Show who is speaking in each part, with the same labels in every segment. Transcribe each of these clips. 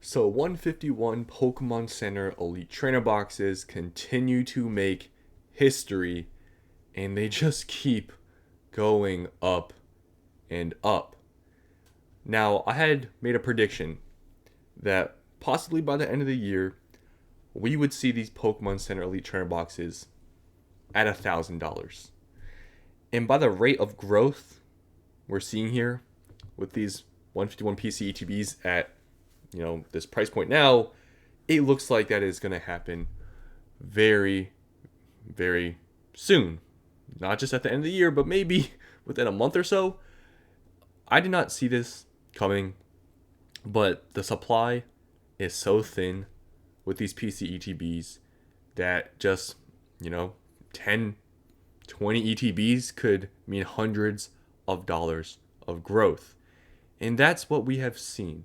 Speaker 1: So 151 Pokemon Center Elite Trainer boxes continue to make history, and they just keep going up and up. Now, I had made a prediction that possibly by the end of the year, we would see these Pokemon Center Elite Trainer boxes at $1,000. And by the rate of growth we're seeing here with these 151 PC ETBs at this price point now, it looks like that is going to happen very, very soon. Not just at the end of the year, but maybe within a month or so. I did not see this coming, but the supply is so thin with these PC ETBs that just, 10, 20 ETBs could mean hundreds of dollars of growth. And that's what we have seen.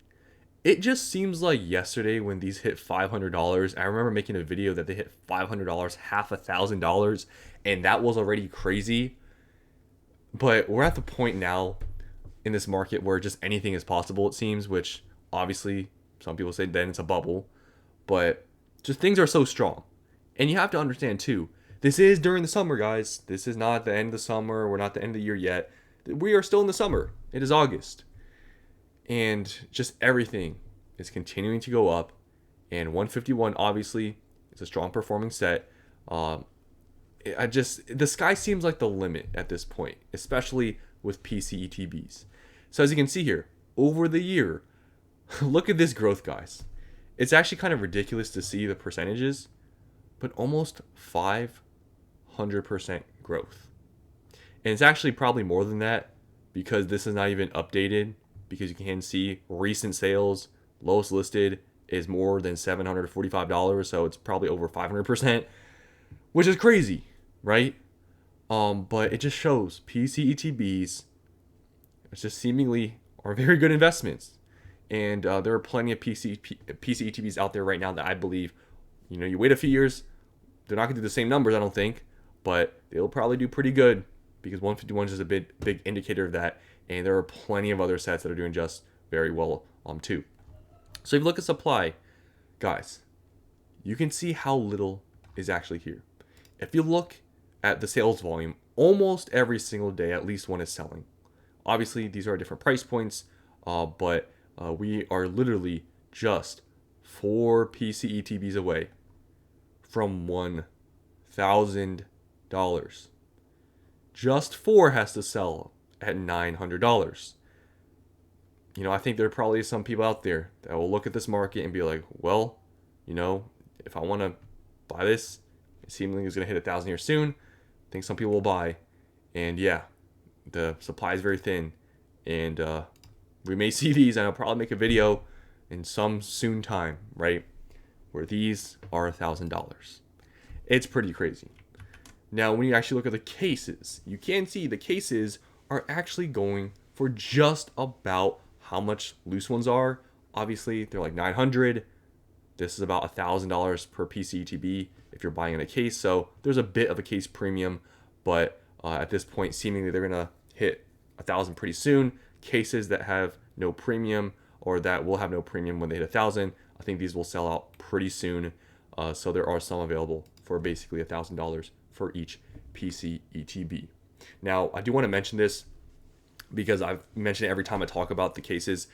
Speaker 1: It just seems like yesterday when these hit $500, I remember making a video that they hit $500, half $1,000, and that was already crazy. But we're at the point now in this market where just anything is possible, it seems, which obviously some people say then it's a bubble. But just things are so strong. And you have to understand too, this is during the summer, guys. This is not the end of the summer. We're not the end of the year yet. We are still in the summer. It is August. And just everything is continuing to go up. And 151 obviously is a strong performing set. The sky seems like the limit at this point, especially with PC ETBs. So as you can see here, over the year, look at this growth, guys. It's actually kind of ridiculous to see the percentages, but almost 500% growth. And it's actually probably more than that because this is not even updated, because you can see recent sales, lowest listed is more than $745, so it's probably over 500%, which is crazy, right? But it just shows PC ETBs just seemingly are very good investments. And there are plenty of PC ETBs out there right now that I believe, you wait a few years, they're not going to do the same numbers, I don't think, but they'll probably do pretty good because 151 is just a big indicator of that. And there are plenty of other sets that are doing just very well too. So if you look at supply, guys, you can see how little is actually here. If you look at the sales volume, almost every single day at least one is selling. Obviously, these are different price points, but we are literally just 4 PC ETBs away from $1,000. Just 4 has to sell at $900. I think there are probably some people out there that will look at this market and be like, well, if I want to buy this, it seemingly is going to hit 1,000 here soon. I think some people will buy. And yeah, the supply is very thin. And we may see these, and I'll probably make a video in some soon time, right, where these are $1,000. It's pretty crazy. Now, when you actually look at the cases, you can see the cases are actually going for just about how much loose ones are. Obviously, they're like $900. This is about $1,000 per PC ETB if you're buying in a case. So there's a bit of a case premium, but at this point, seemingly they're gonna hit 1,000 pretty soon. Cases that have no premium or that will have no premium when they hit 1,000, I think these will sell out pretty soon. So there are some available for basically $1,000 for each PC ETB. Now, I do want to mention this because I've mentioned it every time I talk about the cases.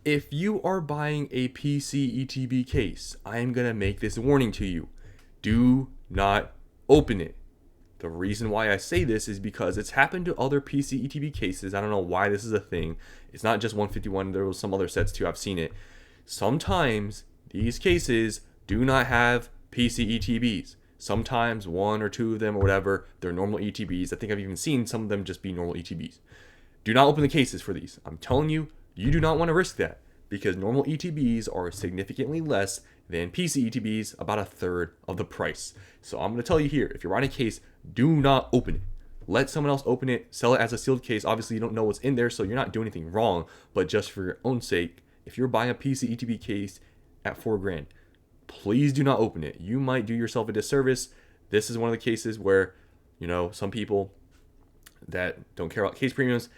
Speaker 1: If you are buying a PC ETB case, I am going to make this warning to you. Do not open it. The reason why I say this is because it's happened to other PC ETB cases. I don't know why this is a thing. It's not just 151. There was some other sets too. I've seen it. Sometimes these cases do not have PC ETBs. Sometimes 1 or 2 of them or whatever, they're normal ETBs. I think I've even seen some of them just be normal ETBs. Do not open the cases for these. I'm telling you, you do not want to risk that because normal ETBs are significantly less than PC ETBs, about a third of the price. So I'm going to tell you here, if you're buying a case, do not open it. Let someone else open it, sell it as a sealed case. Obviously, you don't know what's in there, so you're not doing anything wrong. But just for your own sake, if you're buying a PC ETB case at $4,000, please do not open it. You might do yourself a disservice. This is one of the cases where, some people that don't care about case premiums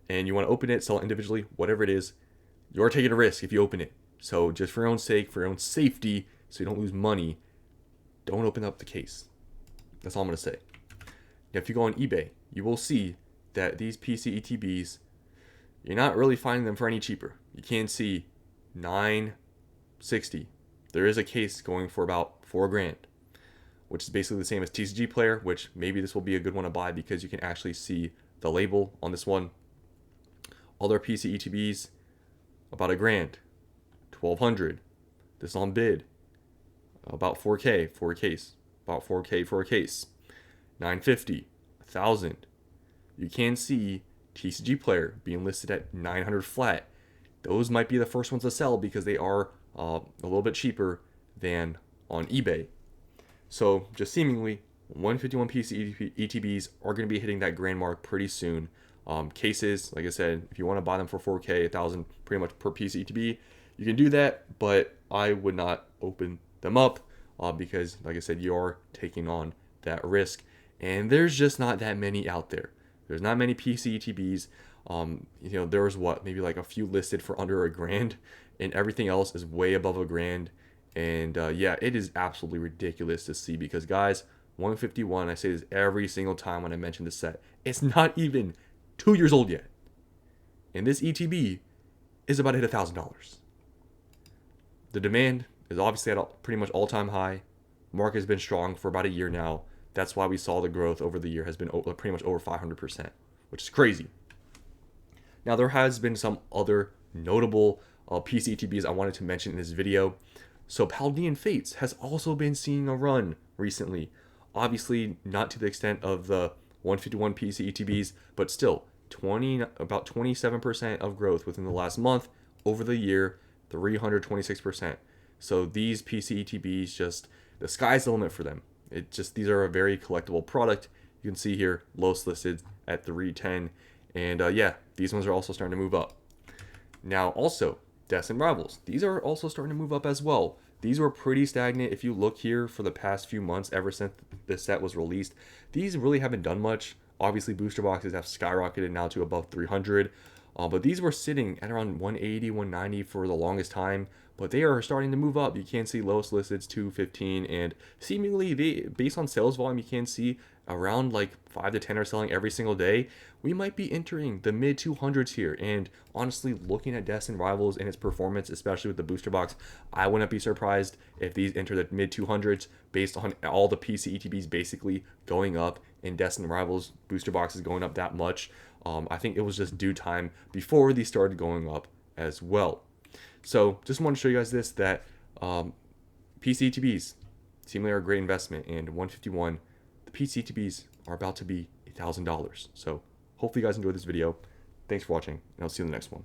Speaker 1: and you want to open it, sell it individually, whatever it is, you're taking a risk if you open it. So just for your own sake, for your own safety, so you don't lose money, don't open up the case. That's all I'm going to say. Now, if you go on eBay, you will see that these PCETBs, you're not really finding them for any cheaper. You can see $960. There is a case going for about $4,000, which is basically the same as TCG Player, which maybe this will be a good one to buy because you can actually see the label on this one. Other PCETBs, about $1,000, $1,200. This is on bid, about 4K for a case, about 4K for a case, $950, $1,000. You can see TCG Player being listed at $900 flat. Those might be the first ones to sell because they are a little bit cheaper than on eBay. So just seemingly, 151 PC ETBs are going to be hitting that grand mark pretty soon. Cases, like I said, if you want to buy them for 4K, 1,000 pretty much per piece ETB, you can do that, but I would not open them up because, like I said, you are taking on that risk. And there's just not that many out there. There's not many PC ETBs. There was maybe like a few listed for under $1,000, and everything else is way above $1,000. And yeah, it is absolutely ridiculous to see because, guys, 151, I say this every single time when I mention this set, it's not even 2 years old yet. And this ETB is about to hit $1,000. The demand is obviously at pretty much all-time high. Market has been strong for about a year now. That's why we saw the growth over the year has been pretty much over 500%, which is crazy. Now, there has been some other notable PCTBs I wanted to mention in this video. So Paldean Fates has also been seeing a run recently. Obviously, not to the extent of the 151 PCETBs, but still about 27% of growth within the last month. Over the year, 326%. So these PCETBs, just the sky's the limit for them. These are a very collectible product. You can see here, lowest listed at 310. And yeah, these ones are also starting to move up. Now also, Destined Rivals. These are also starting to move up as well. These were pretty stagnant. If you look here for the past few months, ever since this set was released, these really haven't done much. Obviously, booster boxes have skyrocketed now to above 300. But these were sitting at around 180, 190 for the longest time. But they are starting to move up. You can see lowest listed 215, and seemingly based on sales volume, you can see around like 5 to 10 are selling every single day. We might be entering the mid 200s here, and honestly, looking at Destined Rivals and its performance, especially with the booster box, I wouldn't be surprised if these enter the mid 200s based on all the PC ETBs basically going up and Destined Rivals booster boxes going up that much. I think it was just due time before these started going up as well. So just want to show you guys this, that PC ETBs seemingly are a great investment, and 151, the PC ETBs are about to be $1,000. So hopefully you guys enjoyed this video. Thanks for watching, and I'll see you in the next one.